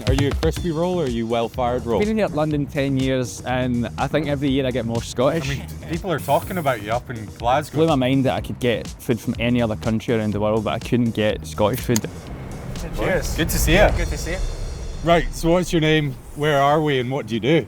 Are you a crispy roll or are you well-fired roll? I've been here at London 10 years and I think every year I get more Scottish. I mean, people are talking about you up in Glasgow. It blew my mind that I could get food from any other country around the world, but I couldn't get Scottish food. Cheers. Good to see you. Good to see you. Right, so what's your name, where are we, and what do you do?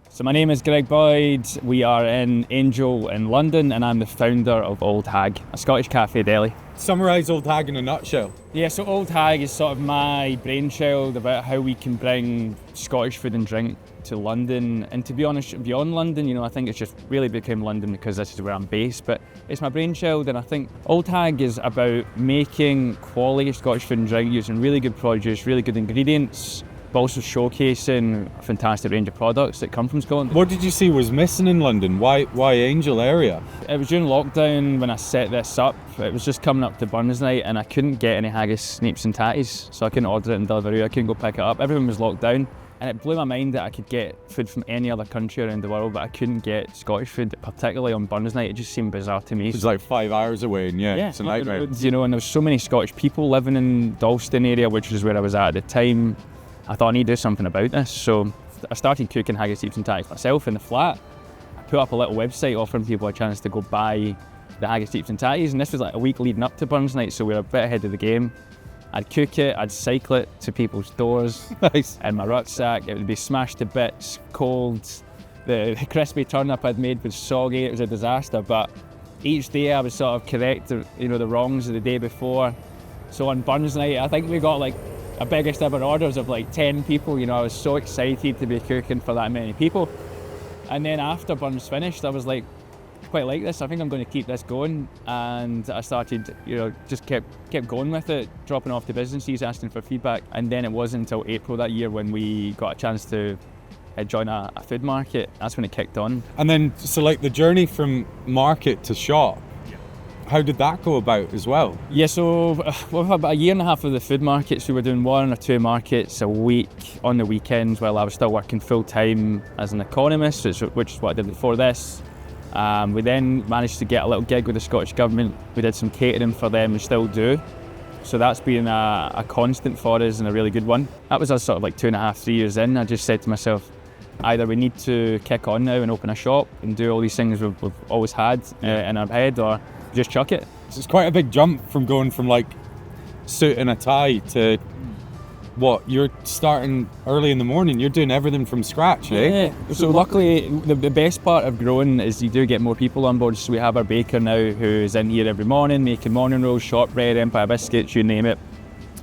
So my name is Gregg Boyd, we are in Angel in London, and I'm the founder of Auld Hag, a Scottish cafe deli. Summarise Auld Hag in a nutshell. Yeah, so Auld Hag is sort of my brainchild about how we can bring Scottish food and drink to London. And to be honest, beyond London, you know, I think it's just really became London because this is where I'm based, but it's my brainchild, and I think Auld Hag is about making quality Scottish food and drink using really good produce, really good ingredients, but also showcasing a fantastic range of products that come from Scotland. What did you see was missing in London? Why Angel area? It was during lockdown when I set this up. It was just coming up to Burns night and I couldn't get any haggis, snapes and tatties, so I couldn't order it in delivery, I couldn't go pick it up. Everyone was locked down, and it blew my mind that I could get food from any other country around the world, but I couldn't get Scottish food, particularly on Burns night. It just seemed bizarre to me. It's like 5 hours away, and it's a nightmare. You know, and there was so many Scottish people living in Dalston area, which is where I was at the time. I thought I need to do something about this, so I started cooking haggis, snapes and tatties myself in the flat. I put up a little website offering people a chance to go buy the haggis, snapes and tatties, and this was like a week leading up to Burns night, so we were a bit ahead of the game. I'd cook it, I'd cycle it to people's doors in my rucksack. It would be smashed to bits, cold. The crispy turnip I'd made was soggy, it was a disaster, but each day I would sort of correct the wrongs of the day before. So on Burns night, I think we got like a biggest ever orders of like 10 people. You know, I was so excited to be cooking for that many people. And then after Burns finished, I was like, quite like this, I think I'm going to keep this going. And I started, just kept going with it, dropping off to businesses, asking for feedback. And then it wasn't until April that year when we got a chance to join a food market. That's when it kicked on. And then, so like the journey from market to shop, how did that go about as well? Yeah, so we've had about a year and a half of the food markets. We were doing 1 or 2 markets a week on the weekends while I was still working full time as an economist, which is what I did before this. We then managed to get a little gig with the Scottish Government. We did some catering for them and still do. So that's been a constant for us and a really good one. That was us sort of like 2.5, 3 years in. I just said to myself, either we need to kick on now and open a shop and do all these things we've always had in our head, or just chuck it. So it's quite a big jump from going from like suit and a tie to what, you're starting early in the morning, you're doing everything from scratch, eh? Yeah. So luckily, the best part of growing is you do get more people on board. So we have our baker now who's in here every morning making morning rolls, shortbread, Empire biscuits, you name it.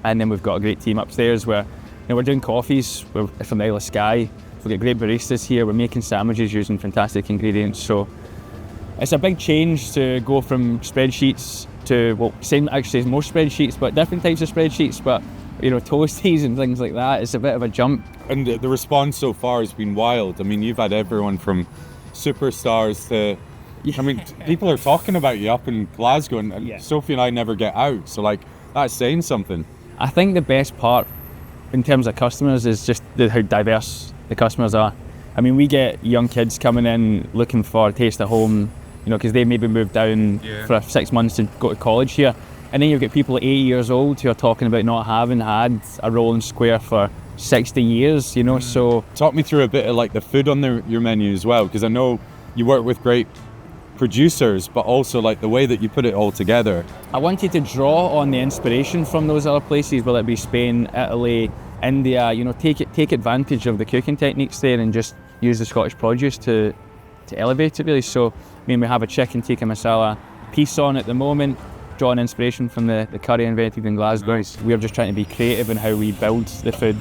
And then we've got a great team upstairs where we're doing coffees. We're from the Isle of Skye. We've got great baristas here. We're making sandwiches using fantastic ingredients. So it's a big change to go from spreadsheets to, well, same actually as most spreadsheets, but different types of spreadsheets, but toasties and things like that. It's a bit of a jump. And the response so far has been wild. I mean, you've had everyone from superstars to, I mean, people are talking about you up in Glasgow, and Sophie and I never get out, so like, that's saying something. I think the best part in terms of customers is just how diverse the customers are. I mean, we get young kids coming in looking for a taste of home, because they maybe moved down for 6 months to go to college here. And then you've got people at 80 years old who are talking about not having had a roll and square for 60 years, so... Talk me through a bit of like the food on your menu as well, because I know you work with great producers, but also like the way that you put it all together. I wanted to draw on the inspiration from those other places, whether it be Spain, Italy, India, take advantage of the cooking techniques there and just use the Scottish produce to elevate it really. So, I mean, we have a chicken tikka masala piece on at the moment, drawing inspiration from the curry invented in Glasgow. Nice. We're just trying to be creative in how we build the food,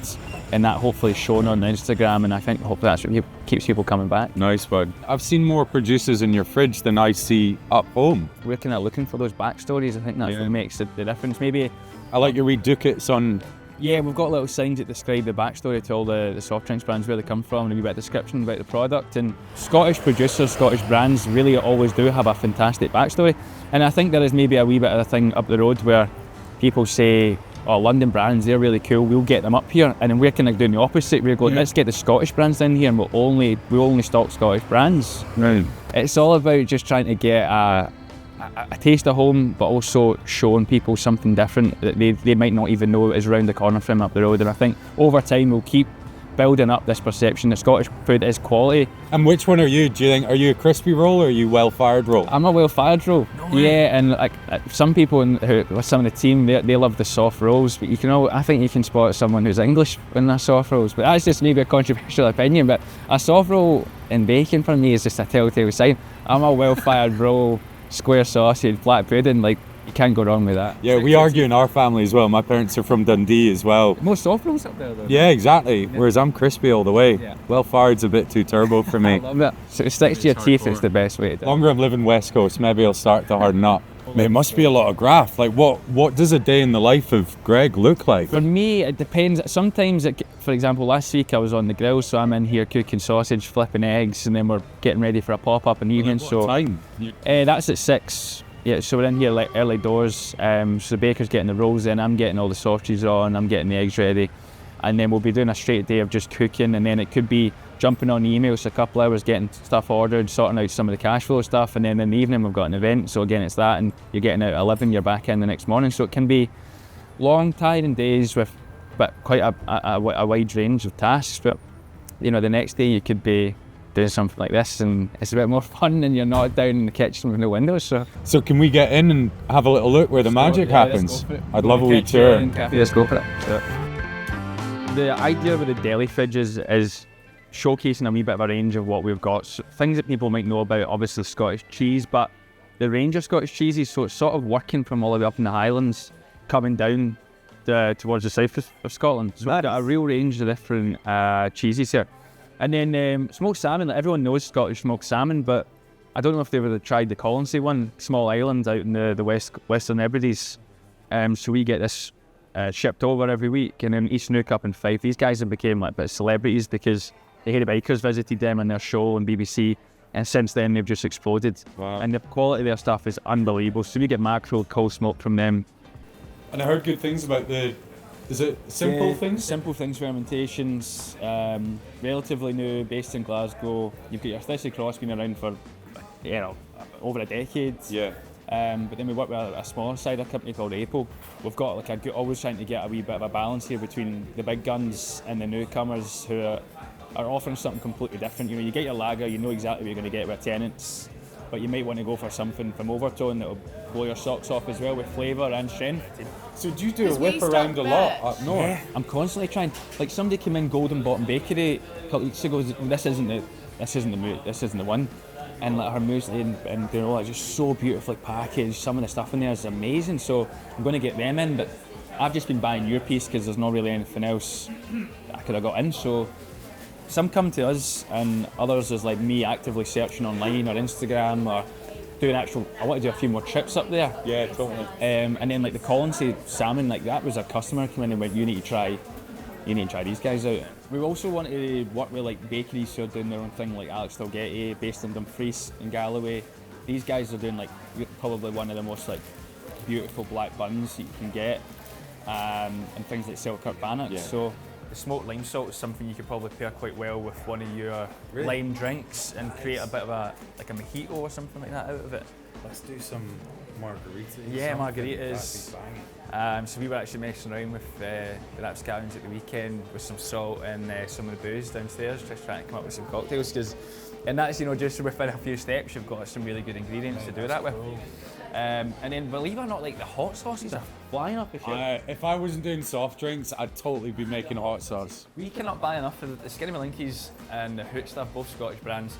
and that hopefully is shown on Instagram, and I think hopefully that's what keeps people coming back. Nice one. I've seen more producers in your fridge than I see up home. We're kind of looking for those backstories. I think that's what makes the difference. Maybe I like your wee ducats on. Yeah, we've got little signs that describe the backstory to all the soft drinks brands, where they come from, and a wee bit of description about the product. And Scottish producers, Scottish brands really always do have a fantastic backstory. And I think there is maybe a wee bit of a thing up the road where people say, oh, London brands, they're really cool, we'll get them up here. And then we're kind of doing the opposite. We're going, let's get the Scottish brands in here, and we only stock Scottish brands. Right. It's all about just trying to get a taste of home, but also showing people something different that they might not even know is around the corner from up the road. And I think over time we'll keep building up this perception that Scottish food is quality. And which one are you? Do you think, are you a crispy roll or are you well-fired roll? I'm a well-fired roll. No way. Yeah, and like some people with some of the team, they love the soft rolls, but I think you can spot someone who's English in their soft rolls. But that's just maybe a controversial opinion. But a soft roll in bacon for me is just a telltale sign. I'm a well-fired roll, square sausage, black pudding. Like, you can't go wrong with that. Yeah, we argue in our family as well. My parents are from Dundee as well. Most soft rolls up there though. Yeah, exactly. Yeah. Whereas I'm crispy all the way. Yeah. Well fired's a bit too turbo for me. I love it. So it sticks to your teeth, it's the best way to do it. Longer I'm living West Coast, maybe I'll start to harden up. It must be a lot of graft. Like, what does a day in the life of Gregg look like? For me, it depends. Sometimes, for example, last week I was on the grill, so I'm in here cooking sausage, flipping eggs, and then we're getting ready for a pop-up in the evening. What time? That's at 6. Yeah, so we're in here like early doors. So the baker's getting the rolls in, I'm getting all the sausages on, I'm getting the eggs ready. And then we'll be doing a straight day of just cooking, and then it could be jumping on emails for a couple hours, getting stuff ordered, sorting out some of the cash flow stuff, and then in the evening we've got an event, so again it's that, and you're getting out at 11, you're back in the next morning, so it can be long, tiring days with quite a wide range of tasks. But the next day you could be doing something like this, and it's a bit more fun, and you're not down in the kitchen with no windows. So can we get in and have a little look where the magic happens? I'd love a wee tour. Let's go for it. The idea with the deli fridges is showcasing a wee bit of a range of what we've got. So things that people might know about, obviously Scottish cheese, but the range of Scottish cheeses, so it's sort of working from all the way up in the Highlands, coming down towards the south of Scotland. So we've got a real range of different cheeses here. And then smoked salmon, like everyone knows Scottish smoked salmon, but I don't know if they've ever tried the Colonsay one, small island out in the Western Hebrides. So we get this shipped over every week, and then East Nook up in Fife. These guys have become like a bit of celebrities because the Hairy Bikers visited them on their show on BBC, and since then they've just exploded. Wow. And the quality of their stuff is unbelievable. So we get mackerel, cold smoked from them. And I heard good things about is it Simple Things? Simple Things fermentations, relatively new, based in Glasgow. You've got your Thistly Cross, been around for over a decade. Yeah. But then we work with a smaller cider company called Apple. We've got always trying to get a wee bit of a balance here between the big guns and the newcomers who are offering something completely different. You get your lager, you know exactly what you're going to get with Tenants, but you might want to go for something from Overtone that'll blow your socks off as well with flavour and strength. So do you do a whip around a lot up north? Yeah, I'm constantly trying. Like somebody came in Golden Bottom Bakery a couple of weeks ago. This isn't the one. And like her muesli and granola is just so beautifully packaged. Some of the stuff in there is amazing. So I'm going to get them in. But I've just been buying your piece because there's not really anything else that I could have got in. So some come to us, and others is like me actively searching online or Instagram or doing I want to do a few more trips up there. Yeah, totally. And then like the Colonsay salmon, like that was a customer come in and went, you need to try these guys out. We also want to work with like bakeries who are doing their own thing, like Alex Dalgetty based in Dumfries in Galloway. These guys are doing like probably one of the most like beautiful black buns that you can get, and things like Selkirk bannocks. Yeah. So the smoked lime salt is something you could probably pair quite well with one of your lime drinks and create a bit of a mojito or something like that out of it. Let's do some margaritas. Yeah, margaritas. So we were actually messing around with the rapscallions at the weekend with some salt and some of the booze downstairs, just trying to come up with some cocktails. And that's just within a few steps, you've got some really good ingredients to do that with. And then, believe it or not, like the hot sauces are flying up. If I wasn't doing soft drinks, I'd totally be making hot sauce. We cannot buy enough of the Skinny Malinkies and the Hoot stuff, both Scottish brands.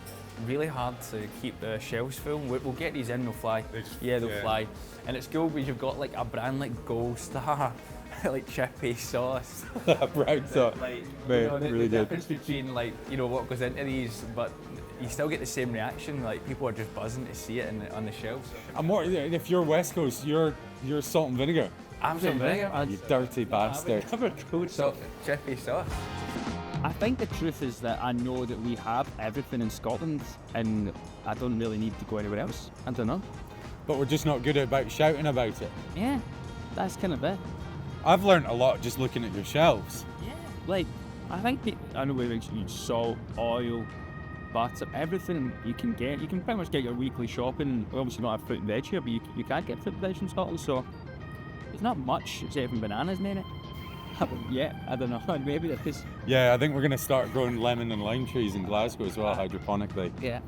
Really hard to keep the shelves full. We'll get these in, they'll fly. They'll fly. And it's cool because you've got like a brand like Gold Star, like chippy sauce. Brown sauce. The difference between what goes into these, but you still get the same reaction. Like people are just buzzing to see it on the shelves. And more, if you're West Coast, you're salt and vinegar. I'm salt and vinegar. You dirty bastard. Cold chippy sauce. I think the truth is that I know that we have everything in Scotland and I don't really need to go anywhere else. I don't know. But we're just not good about shouting about it. Yeah, that's kind of it. I've learnt a lot just looking at your shelves. Yeah. Like, I think I know we use salt, oil, butter, everything you can get. You can pretty much get your weekly shopping. We obviously don't have fruit and veg here, but you can get fruit and veg in Scotland, so there's not much except for bananas in it. Yeah, I don't know, maybe there is. Yeah, I think we're going to start growing lemon and lime trees in Glasgow as well, hydroponically. Yeah.